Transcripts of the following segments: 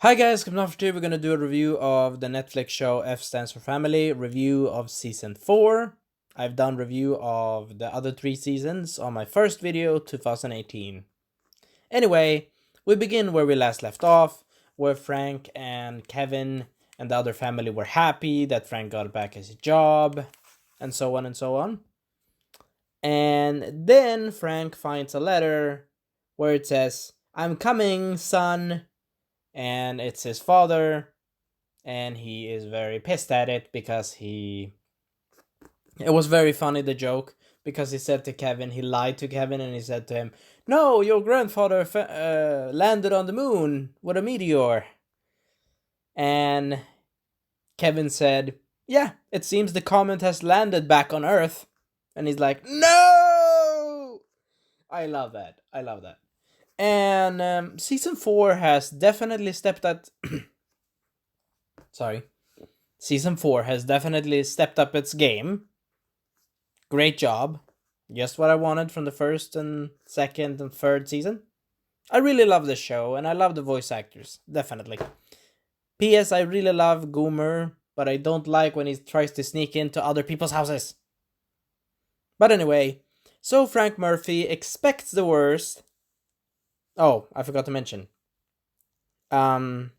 Hi guys, coming off today we're gonna do a review of the Netflix show F stands for Family, review of season 4. I've done review of the other 3 seasons on my first video, 2018. Anyway, we begin where we last left off, where Frank and Kevin and the other family were happy that Frank got back his job, and so on and so on. And then Frank finds a letter where it says, "I'm coming, son," and it's his father, and he is very pissed at it because it was very funny, the joke, because he said to Kevin, he lied to Kevin, and he said to him, "No, your grandfather landed on the moon with a meteor." And Kevin said, "Yeah, it seems the comet has landed back on Earth." And he's like, "No!" I love that. I love that. And season 4 has definitely stepped up. Sorry. Season 4 has definitely stepped up its game. Great job. Just what I wanted from the first and second and third season. I really love the show, and I love the voice actors. Definitely. P.S. I really love Goomer, but I don't like when he tries to sneak into other people's houses. But anyway, so Frank Murphy expects the worst. Oh, I forgot to mention. Um,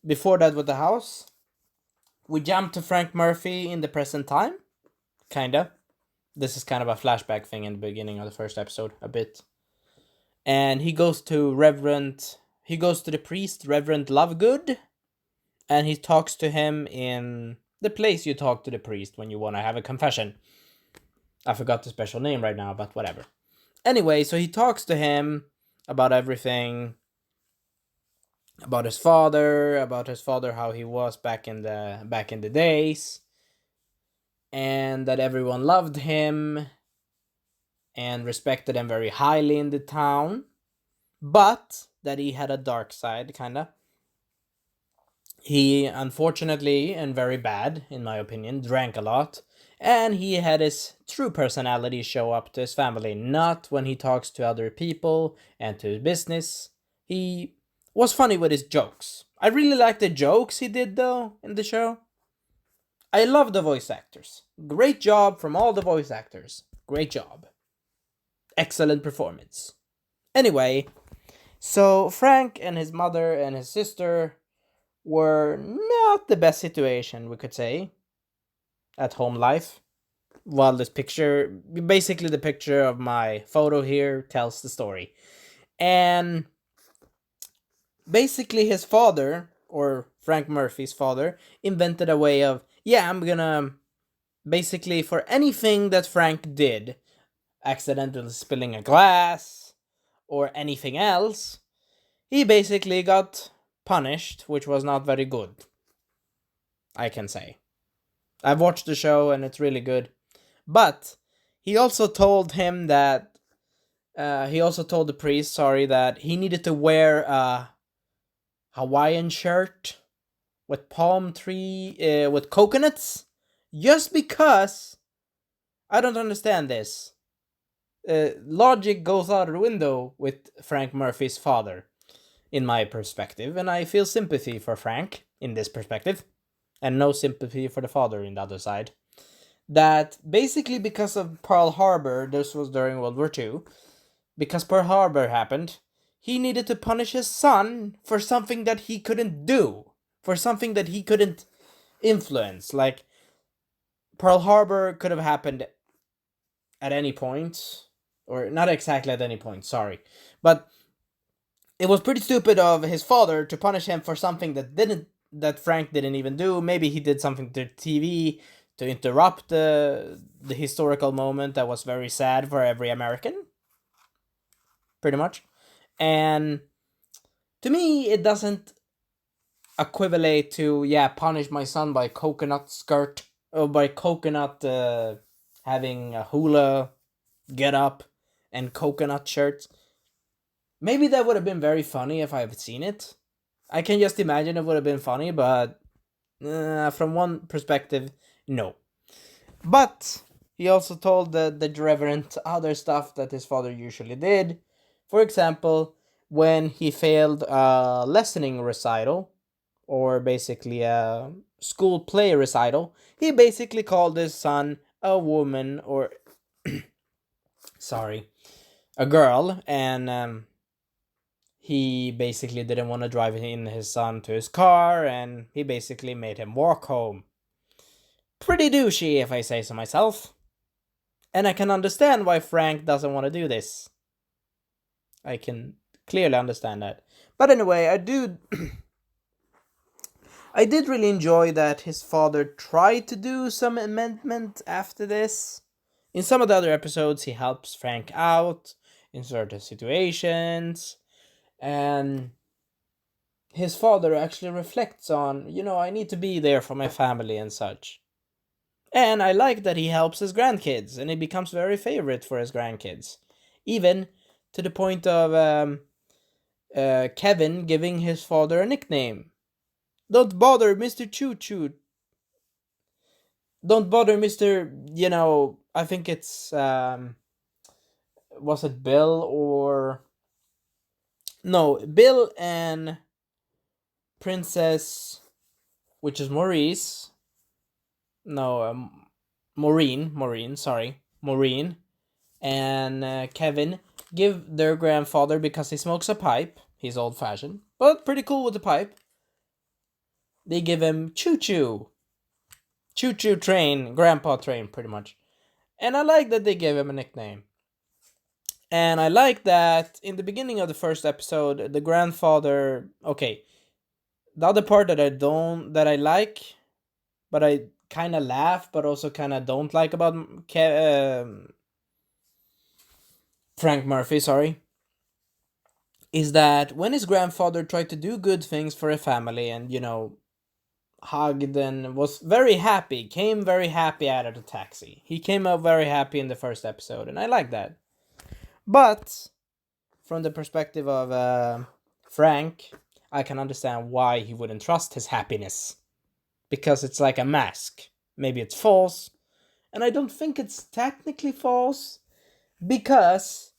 Before that with the house, we jump to Frank Murphy in the present time. Kinda. This is kind of a flashback thing in the beginning of the first episode, a bit. And he goes to the priest, Reverend Lovegood, and he talks to him in the place you talk to the priest when you want to have a confession. I forgot the special name right now, but whatever. Anyway, so he talks to him about everything, about his father, how he was back in the days, and that everyone loved him and respected him very highly in the town, but that he had a dark side, kinda. He, unfortunately, and very bad, in my opinion, drank a lot, and he had his true personality show up to his family, not when he talks to other people and to his business. He was funny with his jokes. I really like the jokes he did, though, in the show. I love the voice actors. Great job from all the voice actors. Great job. Excellent performance. Anyway, so Frank and his mother and his sister were not the best situation, we could say, at home life. While this picture, basically the picture of my photo here, tells the story. And basically his father, or Frank Murphy's father, invented a way of, yeah, I'm gonna, basically for anything that Frank did, accidentally spilling a glass or anything else, he basically got punished, which was not very good, I can say. I've watched the show and it's really good. But he also told him that he also told the priest, sorry, that he needed to wear a Hawaiian shirt with palm tree with coconuts, just because I don't understand this. Logic goes out of the window with Frank Murphy's father, in my perspective, and I feel sympathy for Frank in this perspective, and no sympathy for the father in the other side. That basically because of Pearl Harbor, this was during World War II, because Pearl Harbor happened, he needed to punish his son for something that he couldn't do, for something that he couldn't influence. Like, Pearl Harbor could have happened at any point, or not exactly at any point, sorry. But it was pretty stupid of his father to punish him for something that Frank didn't even do. Maybe he did something to TV to interrupt the historical moment that was very sad for every American, pretty much. And to me, it doesn't equivalent to, yeah, punish my son by coconut skirt, or by coconut having a hula get up and coconut shirt. Maybe that would have been very funny if I've seen it. I can just imagine it would have been funny, but from one perspective, no. But he also told the reverend other stuff that his father usually did. For example, when he failed a lessoning recital, or basically a school play recital, he basically called his son a woman, or sorry, a girl, and he basically didn't want to drive in his son to his car, and he basically made him walk home. Pretty douchey, if I say so myself. And I can understand why Frank doesn't want to do this. I can clearly understand that. But anyway, I did really enjoy that his father tried to do some amendment after this. In some of the other episodes, he helps Frank out in certain situations, and his father actually reflects on, I need to be there for my family and such. And I like that he helps his grandkids, and he becomes very favorite for his grandkids. Even to the point of Kevin giving his father a nickname. Don't bother, Mr. Choo Choo. Don't bother, Mr. I think it's, was it Bill or. No, Bill and Princess, which is Maurice. No, Maureen, sorry. Maureen and Kevin give their grandfather, because he smokes a pipe. He's old fashioned, but pretty cool with the pipe. They give him Choo Choo. Choo Choo Train, Grandpa Train, pretty much. And I like that they gave him a nickname. And I like that in the beginning of the first episode, the grandfather. Okay, the other part that I like, but I kind of laugh, but also kind of don't like about Frank Murphy, sorry, is that when his grandfather tried to do good things for a family and, hugged and was very happy, came very happy out of the taxi. He came out very happy in the first episode, and I like that. But from the perspective of Frank, I can understand why he wouldn't trust his happiness. Because it's like a mask. Maybe it's false. And I don't think it's technically false. Because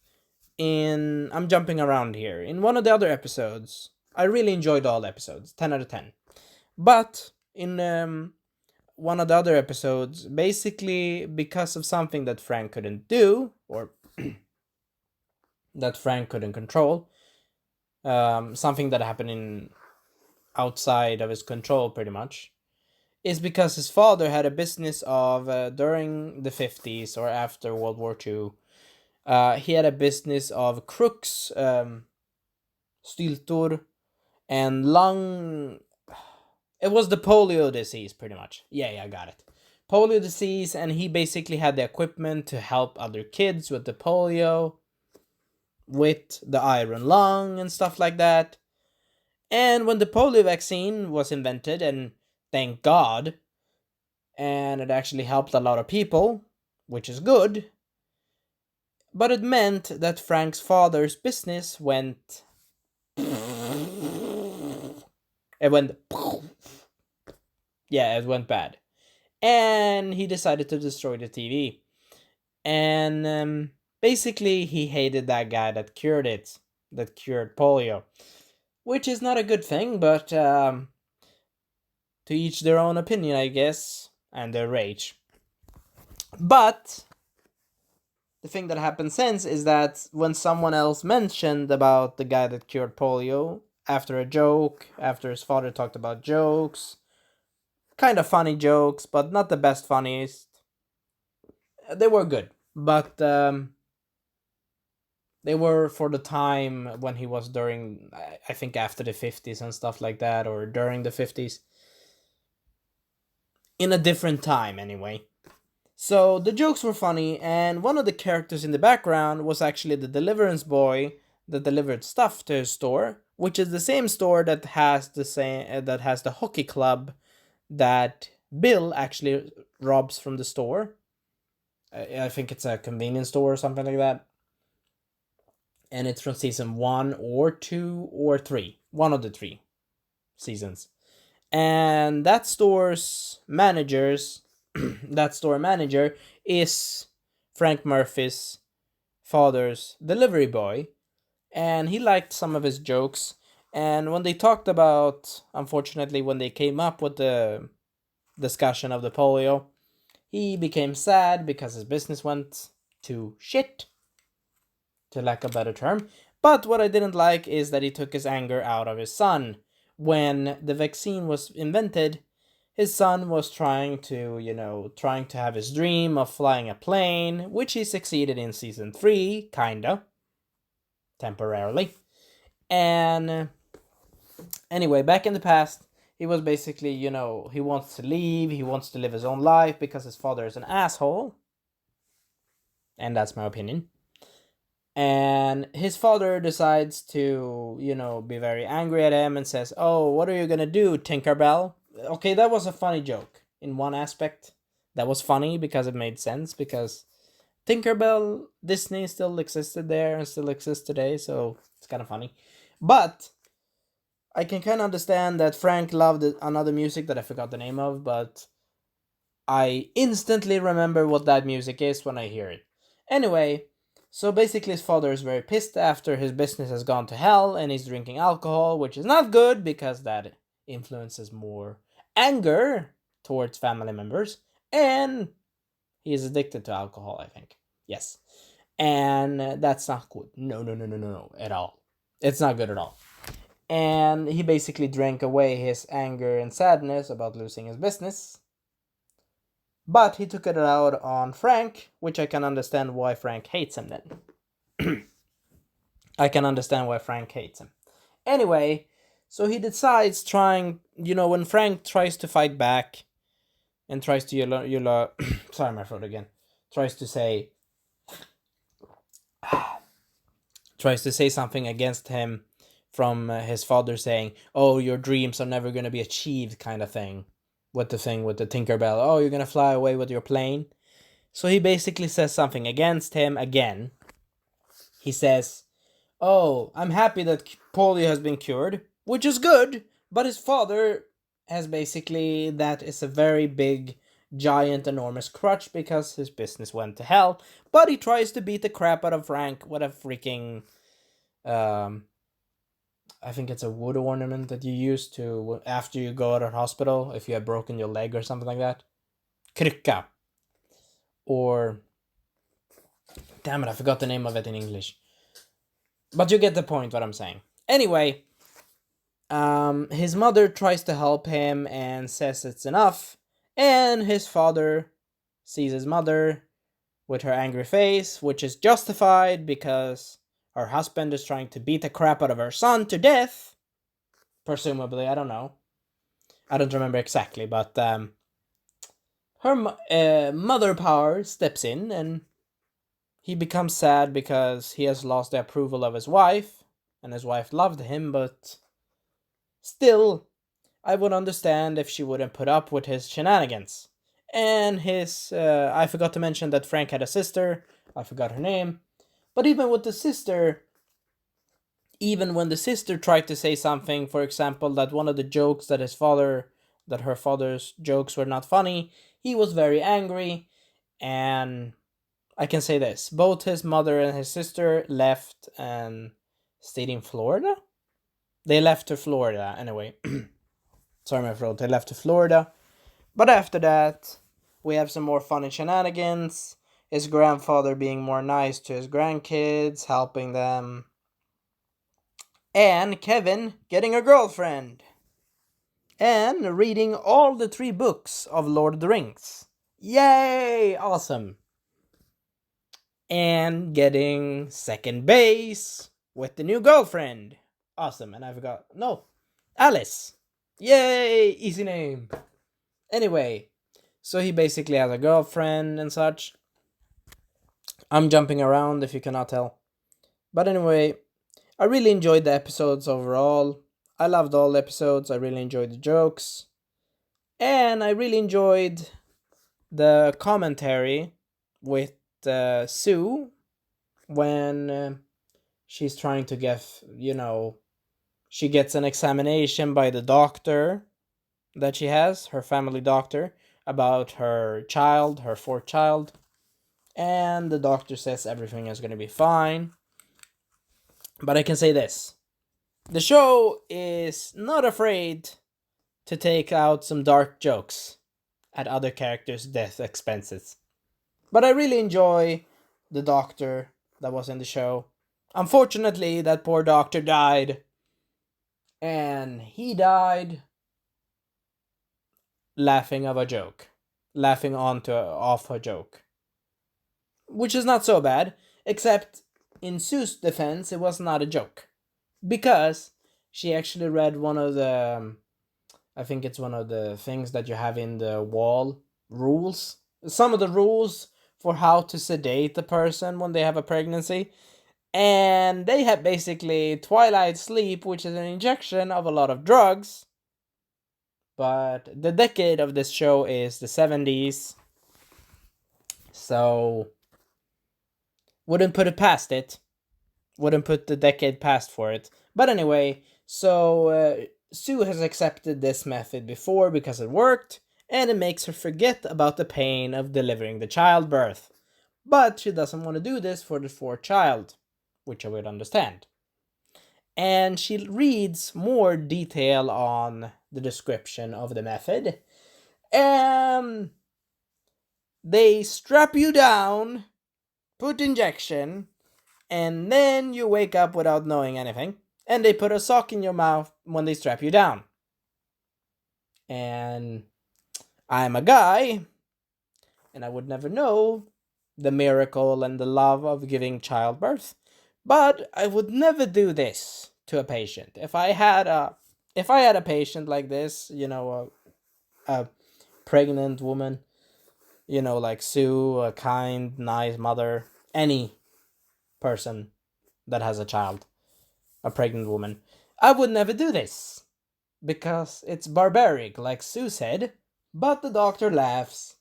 I'm jumping around here. In one of the other episodes, I really enjoyed all episodes, 10 out of 10. But in one of the other episodes, basically because of something that Frank couldn't do, or that Frank couldn't control, something that happened outside of his control, pretty much, is because his father had a business of, during the 50s or after World War II, he had a business of crooks, styltor, and lung. It was the polio disease, pretty much. Yeah, I got it. Polio disease, and he basically had the equipment to help other kids with the polio, with the iron lung and stuff like that. And when the polio vaccine was invented, and thank God, and it actually helped a lot of people, which is good, but it meant that Frank's father's business went. It went. Yeah, it went bad. And he decided to destroy the TV. And basically, he hated that guy that cured it, that cured polio. Which is not a good thing, but to each their own opinion, I guess, and their rage. But the thing that happened since is that when someone else mentioned about the guy that cured polio, after a joke, after his father talked about jokes, kind of funny jokes, but not the best funniest. They were good, but they were for the time when he was during, I think, after the 50s and stuff like that, or during the 50s. In a different time, anyway. So the jokes were funny, and one of the characters in the background was actually the deliverance boy that delivered stuff to his store, which is the same store that has the hockey club that Bill actually robs from the store. I think it's a convenience store or something like that. And it's from season 1 or 2 or 3. One of the 3 seasons. And that store's that store manager is Frank Murphy's father's delivery boy. And he liked some of his jokes. And when they talked about, unfortunately, when they came up with the discussion of the polio, he became sad because his business went to shit, to lack a better term. But what I didn't like is that he took his anger out of his son. When the vaccine was invented, his son was trying to have his dream of flying a plane, which he succeeded in season 3, kinda, temporarily. And anyway, back in the past, he was basically, he wants to leave, he wants to live his own life because his father is an asshole. And that's my opinion. And his father decides to, be very angry at him and says, "Oh, what are you gonna do, Tinkerbell?" Okay, that was a funny joke in one aspect. That was funny because it made sense, because Tinkerbell, Disney still existed there and still exists today, so it's kind of funny. But I can kind of understand that Frank loved another music that I forgot the name of, but I instantly remember what that music is when I hear it. Anyway, so basically his father is very pissed after his business has gone to hell and he's drinking alcohol, which is not good because that influences more anger towards family members, and he is addicted to alcohol, I think. Yes. And that's not good. No, no, no, no, no, no, at all. It's not good at all. And he basically drank away his anger and sadness about losing his business. But he took it out on Frank, which I can understand why Frank hates him then. I can understand why Frank hates him. Anyway, so he decides when Frank tries to fight back and tries to sorry, my throat again. Tries to say something against him from his father saying, "Oh, your dreams are never going to be achieved," kind of thing. With the thing with the Tinkerbell, "Oh, you're going to fly away with your plane." So he basically says something against him again. He says, "Oh, I'm happy that polio has been cured," which is good, but his father has basically, that is a very big, giant, enormous crutch because his business went to hell. But he tries to beat the crap out of Frank with a freaking, I think it's a wood ornament that you use to, after you go out of hospital, if you have broken your leg or something like that. Krycka. Or, damn it, I forgot the name of it in English. But you get the point what I'm saying. Anyway, his mother tries to help him and says it's enough, and his father sees his mother with her angry face, which is justified because her husband is trying to beat the crap out of her son to death, presumably. I don't know, I don't remember exactly, but her mother power steps in, and he becomes sad because he has lost the approval of his wife, and his wife loved him, but still, I would understand if she wouldn't put up with his shenanigans. And I forgot to mention that Frank had a sister. I forgot her name. But even with the sister, even when the sister tried to say something, for example, that one of the jokes that her father's jokes were not funny, he was very angry. And I can say this, both his mother and his sister left and stayed in Florida? They left to Florida, anyway. Sorry, my throat. They left to Florida. But after that, we have some more funny shenanigans. His grandfather being more nice to his grandkids, helping them. And Kevin getting a girlfriend. And reading all the 3 books of Lord of the Rings. Yay! Awesome. And getting second base with the new girlfriend. Awesome. And I forgot. No, Alice. Yay! Easy name. Anyway, so he basically has a girlfriend and such. I'm jumping around if you cannot tell. But anyway, I really enjoyed the episodes overall. I loved all the episodes. I really enjoyed the jokes. And I really enjoyed the commentary with Sue when she's trying to get, she gets an examination by the doctor that she has, her family doctor, about her child, her 4th child. And the doctor says everything is going to be fine. But I can say this. The show is not afraid to take out some dark jokes at other characters' death expenses. But I really enjoy the doctor that was in the show. Unfortunately, that poor doctor died, and he died laughing of a joke, laughing off a joke, which is not so bad. Except in Sue's defense, it was not a joke because she actually read one of the I think it's one of the things that you have in the wall rules. Some of the rules for how to sedate a person when they have a pregnancy. And they have basically twilight sleep, which is an injection of a lot of drugs. But the decade of this show is the 70s. So, wouldn't put it past it. Wouldn't put the decade past for it. But anyway, so Sue has accepted this method before because it worked, and it makes her forget about the pain of delivering the childbirth. But she doesn't want to do this for the fourth child, which I would understand. And she reads more detail on the description of the method. And they strap you down, put injection, and then you wake up without knowing anything. And they put a sock in your mouth when they strap you down. And I'm a guy, and I would never know the miracle and the love of giving childbirth, but I would never do this to a patient. If I had a patient like this, a pregnant woman, like Sue, a kind, nice mother, any person that has a child, a pregnant woman, I would never do this because it's barbaric, like Sue said. But the doctor laughs,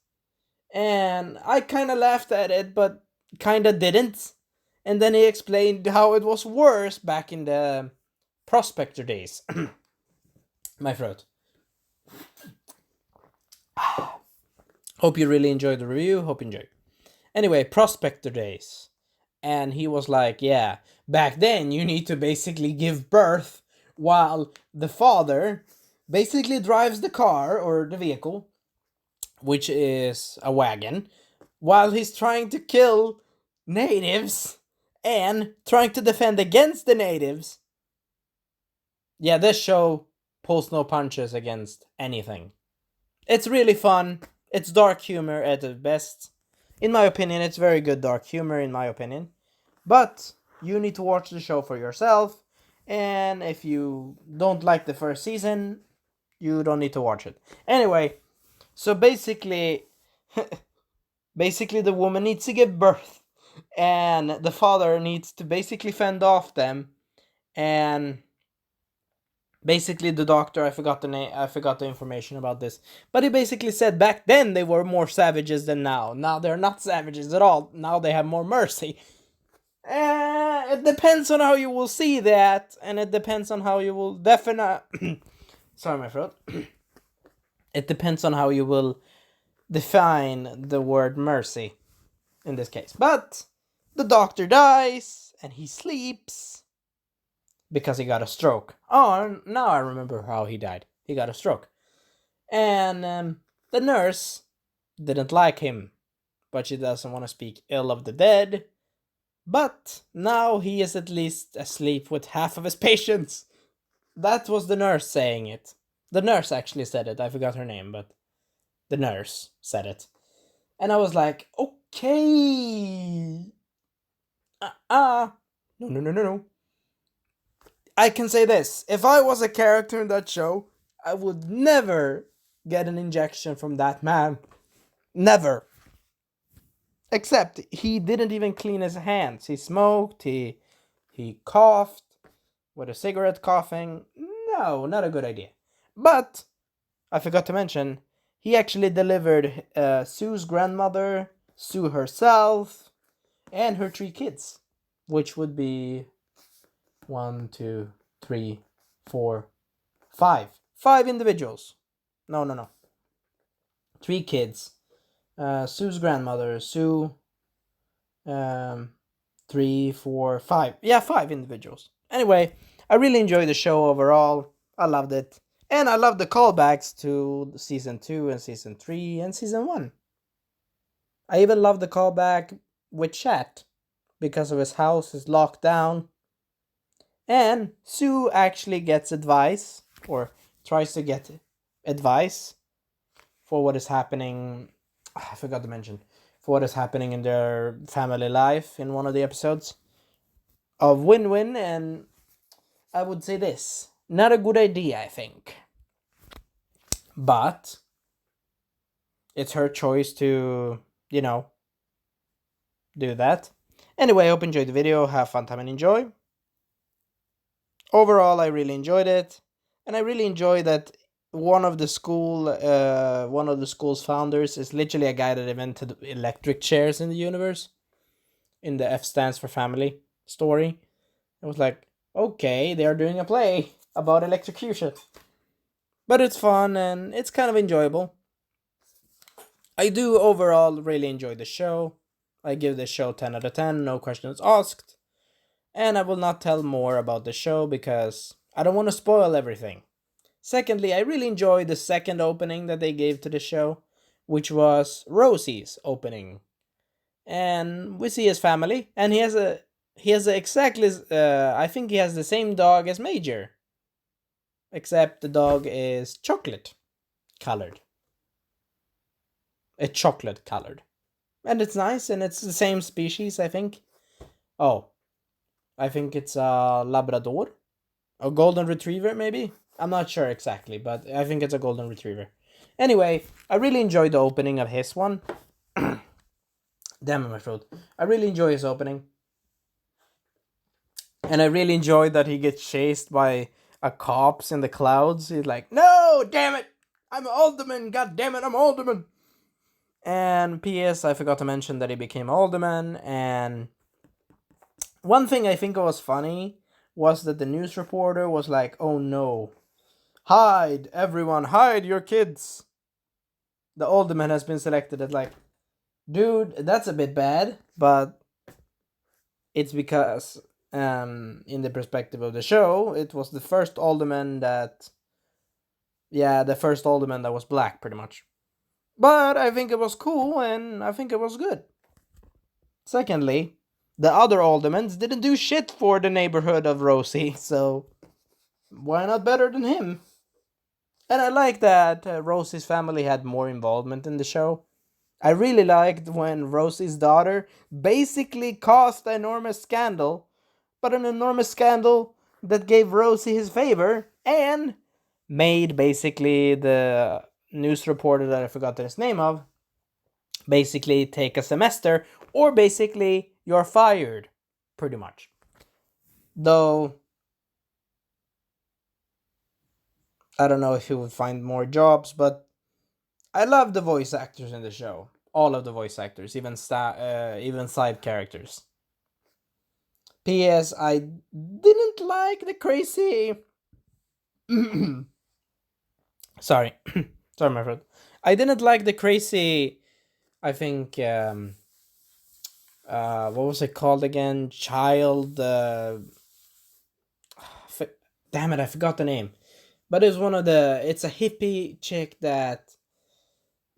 and I kind of laughed at it, but kind of didn't. And then he explained how it was worse back in the prospector days. My throat. Hope you really enjoyed the review. Hope you enjoyed. Anyway, prospector days. And he was like, yeah, back then you need to basically give birth while the father basically drives the car or the vehicle, which is a wagon, while he's trying to kill natives and trying to defend against the natives. Yeah, this show pulls no punches against anything. It's really fun. It's dark humor at the best. In my opinion, it's very good dark humor, in my opinion. But you need to watch the show for yourself. And if you don't like the first season, you don't need to watch it. Anyway, so basically, the woman needs to give birth, and the father needs to basically fend off them. And basically, the doctor, I forgot the name, I forgot the information about this, but he basically said back then they were more savages than now. Now they're not savages at all. Now they have more mercy. It depends on how you will see that, and it depends on how you will sorry, my throat. It depends on how you will define the word mercy in this case. But the doctor dies, and he sleeps because he got a stroke. Oh, now I remember how he died. He got a stroke. And the nurse didn't like him, but she doesn't want to speak ill of the dead. But now he is at least asleep with half of his patients. That was the nurse saying it. The nurse actually said it. I forgot her name, but the nurse said it. And I was like, okay. No. I can say this. If I was a character in that show, I would never get an injection from that man. Never. Except he didn't even clean his hands. He smoked, he coughed with a cigarette coughing. No, not a good idea. But I forgot to mention, he actually delivered Sue's grandmother, Sue herself, and her 3 kids, which would be 1, 2, 3, 4, 5. 5 individuals. No. 3 kids. Sue's grandmother, Sue, 3, 4, 5. Yeah, 5 individuals. Anyway, I really enjoyed the show overall. I loved it. And I love the callbacks to season 2 and season 3 and season 1. I even love the callback with Chat because of his house is locked down. And Sue actually gets advice, or tries to get advice for what is happening. I forgot to mention. For what is happening in their family life in one of the episodes of Win Win. And I would say this: not a good idea, I think. But it's her choice to, do that. Anyway, I hope you enjoyed the video. Have fun time and enjoy. Overall, I really enjoyed it, and I really enjoy that one of the school's founders is literally a guy that invented electric chairs in the universe. In the F stands for family story, it was like, okay, they are doing a play about electrocution, but it's fun and it's kind of enjoyable. I do overall really enjoy the show. I give the show 10 out of 10, no questions asked. And I will not tell more about the show because I don't want to spoil everything. Secondly, I really enjoyed the second opening that they gave to the show, which was Rosie's opening. And we see his family, and he has a exactly I think he has the same dog as Major, except the dog is chocolate colored. It's chocolate colored. And it's nice, and it's the same species, I think. Oh, I think it's a Labrador, a golden retriever, maybe. I'm not sure exactly, but I think it's a golden retriever. Anyway, I really enjoyed the opening of his one. Damn it, my throat. I really enjoy his opening, and I really enjoyed that he gets chased by a cops in the clouds. He's like, "No, damn it, I'm alderman. God damn it, I'm alderman." And P.S. I forgot to mention that he became alderman, and one thing I think was funny was that the news reporter was like, "Oh no, hide, everyone, hide your kids. The alderman has been selected." It's like, dude, that's a bit bad, but it's because, in the perspective of the show, it was the first alderman that, yeah, the first alderman that was black, pretty much. But I think it was cool, and I think it was good. Secondly, the other aldermans didn't do shit for the neighborhood of Rosie, so why not better than him? And I like that Rosie's family had more involvement in the show. I really liked when Rosie's daughter basically caused an enormous scandal, but an enormous scandal that gave Rosie his favor and made basically the news reporter that I forgot his name of basically take a semester, or basically you're fired, pretty much. Though I don't know if he would find more jobs, but I love the voice actors in the show. All of the voice actors, even side characters. P.S. I didn't like the crazy. Sorry, sorry, my friend. I didn't like the crazy. I think. What was it called again? Child. F- Damn it! I forgot the name. But it's one of the. It's a hippie chick that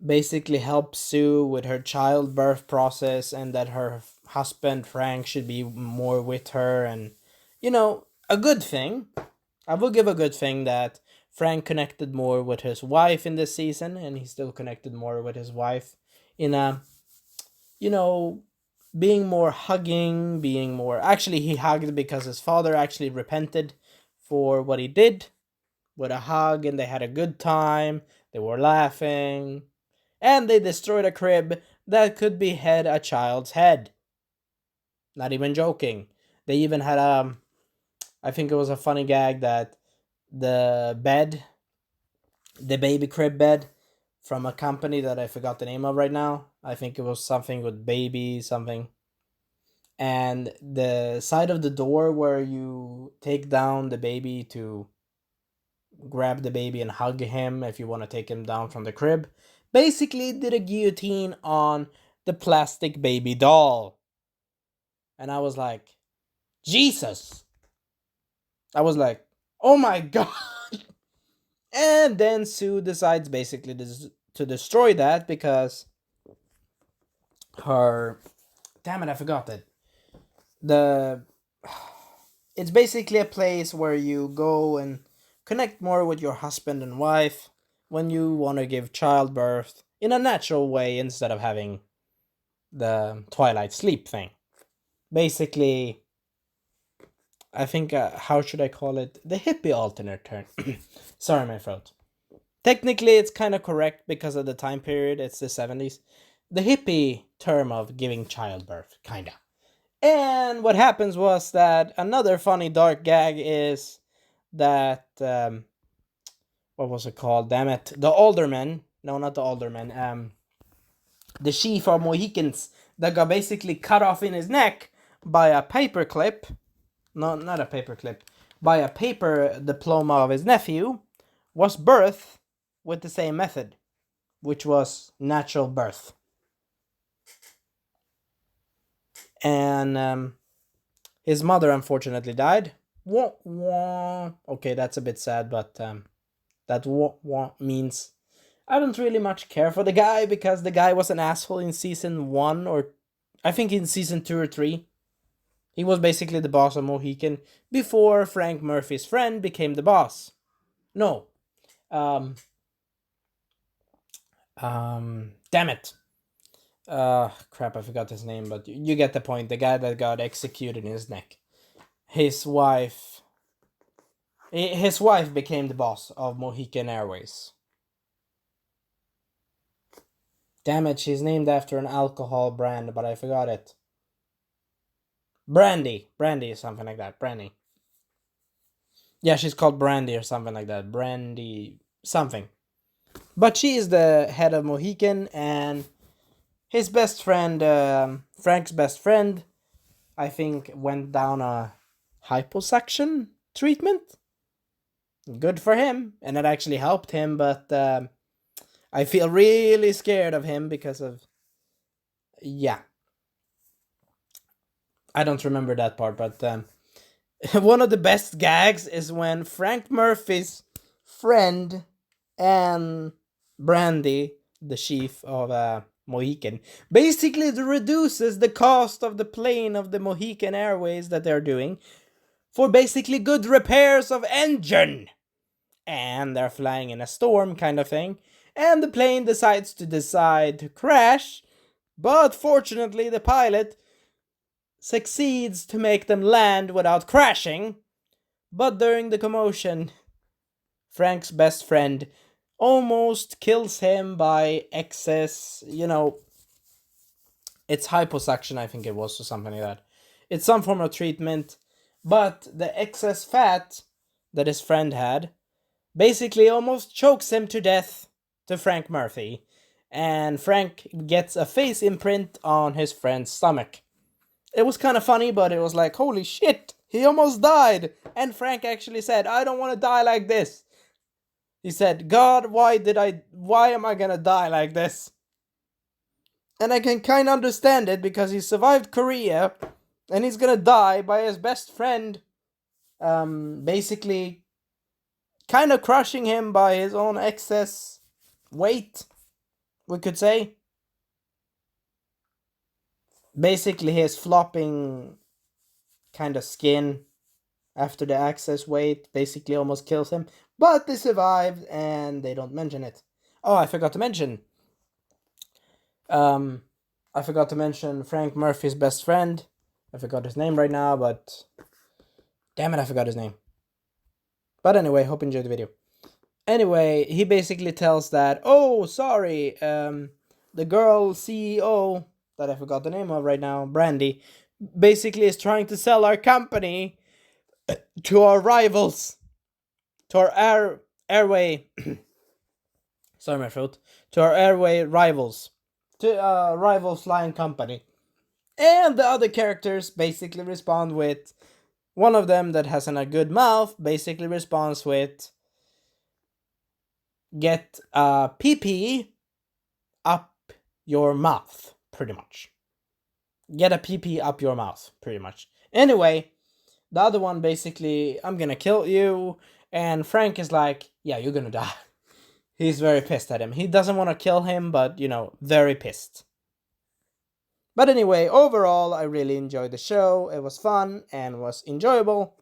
basically helps Sue with her childbirth process, and that her husband Frank should be more with her, and a good thing. I will give a good thing that Frank connected more with his wife in this season, and he still connected more with his wife in a, you know, being more hugging, being more. Actually, he hugged because his father actually repented for what he did with a hug, and they had a good time. They were laughing, and they destroyed a crib that could behead a child's head. Not even joking. They even had I think it was a funny gag that the bed, the baby crib bed from a company that I forgot the name of right now. I think it was something with baby something. And the side of the door where you take down the baby to grab the baby and hug him if you want to take him down from the crib, basically did a guillotine on the plastic baby doll. And I was like, Jesus. I was like, oh my god. And then Sue decides basically to destroy that because her. Damn it, I forgot it. The. It's basically a place where you go and connect more with your husband and wife when you want to give childbirth in a natural way instead of having the twilight sleep thing. Basically, I think, how should I call it? The hippie alternate turn. Sorry, my throat. Technically, it's kind of correct because of the time period, it's the 70s. The hippie term of giving childbirth, kinda. And what happens was that another funny dark gag is that, what was it called? Damn it. The alderman. No, not the alderman. The chief of Mohicans that got basically cut off in his neck by a paperclip. No, not a paperclip. By a paper diploma of his nephew was birth with the same method, which was natural birth. And his mother unfortunately died. Wah, wah. Okay, that's a bit sad, but that wah, wah means I don't really much care for the guy because the guy was an asshole in season 1 or I think in season 2 or 3. He was basically the boss of Mohican before Frank Murphy's friend became the boss. No. Damn it. Crap, I forgot his name, but you get the point. The guy that got executed in his neck. His wife became the boss of Mohican Airways. Damn it, she's named after an alcohol brand, but I forgot it. Brandy or something like that. Brandy. Yeah, she's called Brandy or something like that. Brandy something. But she is the head of Mohican, and his best friend, Frank's best friend, I think went down a hyposuction treatment. Good for him, and it actually helped him, but I feel really scared of him because of. Yeah. I don't remember that part, but one of the best gags is when Frank Murphy's friend and Brandy, the chief of Mohican, basically reduces the cost of the plane of the Mohican Airways that they're doing for basically good repairs of engine. And they're flying in a storm kind of thing, and the plane decides to crash, but fortunately the pilot succeeds to make them land without crashing. But during the commotion, Frank's best friend almost kills him by excess, it's hyposuction, I think it was, or something like that. It's some form of treatment, but the excess fat that his friend had basically almost chokes him to death to Frank Murphy, and Frank gets a face imprint on his friend's stomach. It was kind of funny, but it was like, holy shit, he almost died. And Frank actually said, I don't want to die like this. He said, God, why am I gonna die like this? And I can kind of understand it because he survived Korea and he's gonna die by his best friend basically kind of crushing him by his own excess weight, we could say. Basically, his flopping kind of skin after the excess weight basically almost kills him. But they survived and they don't mention it. Oh, I forgot to mention. Frank Murphy's best friend. I forgot his name right now, but damn it, I forgot his name. But anyway, hope you enjoyed the video. Anyway, he basically tells that, oh, sorry, the girl CEO that I forgot the name of right now, Brandy, basically is trying to sell our company to our rivals, to our airway. Sorry, my throat. To our airway rivals, to a rival flying company. And the other characters basically respond with, one of them that has a good mouth basically responds with, get a pee up your mouth, pretty much. Get a pee up your mouth, pretty much. Anyway, The other one basically, I'm gonna kill you, and Frank is like, yeah, you're gonna die. He's very pissed at him. He doesn't want to kill him, but very pissed. But anyway, overall, I really enjoyed the show. It was fun and was enjoyable.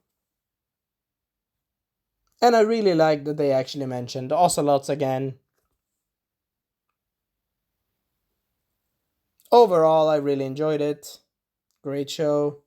And I really like that they actually mentioned ocelots again. Overall, I really enjoyed it. Great show.